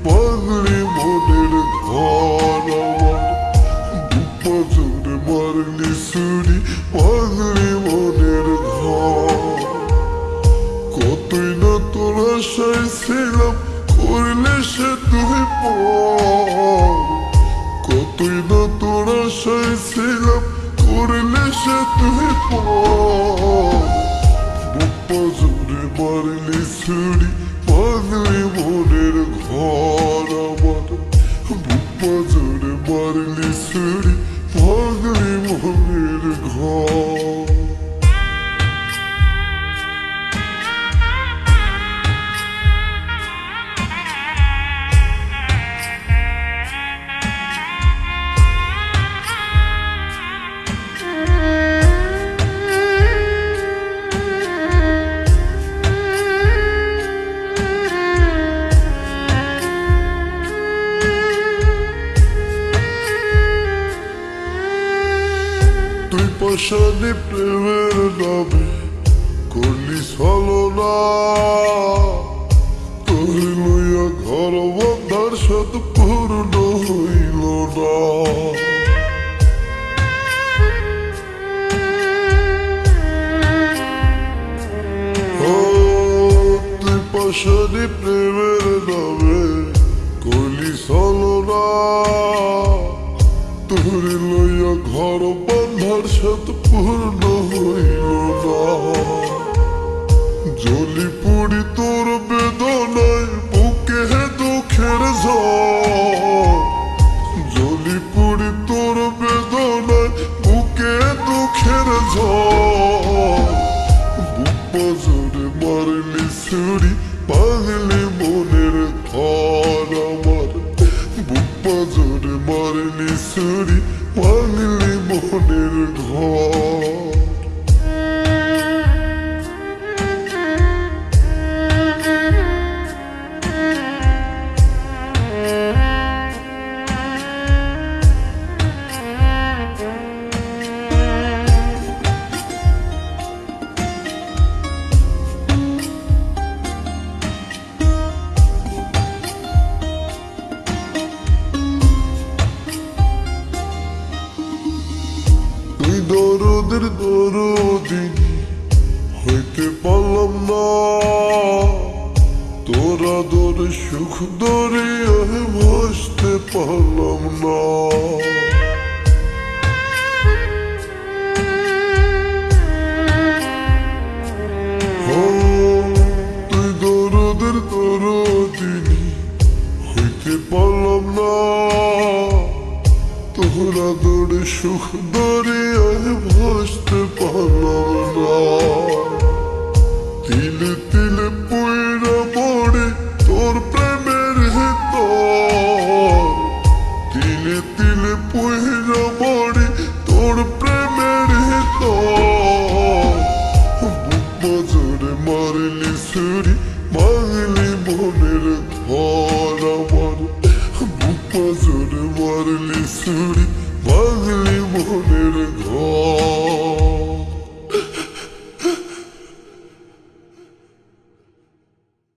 পাগলি মনের ঘর আমার, বুক পাঁজরে মারলি ছুরি পাগলি মনের ঘর। কতই না তোর আশায় ছিলাম করলে সে তুই পর, কতই না তোর আশায় ছিলাম করলে সে তুই পর। বুক পাঁজরে মারলি ছুরি পাগলি মনের ঘর আমার, বুক পাঁজরে মারলি ছুরি পাগলি মনের ঘর। তুই পাশানি প্রেমের নামে করলি ছলনা, তোর লইয়া ঘর বন্ধার সাথ পূর্ণ হইল না। তুই পাশানি প্রেমের নামে করলি ছলনা, তোর লইয়া ঘর বন্ধার সাথ পূর্ণ হইল না। জ্বলি পুড়ি তোর বেদনায় বুকে দুঃখের ঝড়, জ্বলি পুড়ি তোর বেদনায় বুকে দুঃখের ঝড়। বুক পাঁজরে মারলি ছুরি পাগলি মনের ঘর আমার, বুক পাঁজরে মারলি ছুরি পাগলি মনের ঘর। তুই দরদের দরদিনী হইতে পারলাম না, তোরা দরে সুখ দরিয়ায় ভাসতে পারলাম না। তুই দরদের দরদিনী হইতে পারলাম না, তোরা দরে সুখ দরিয়ায় ভাসতে পারলাম না। তিলে তিলে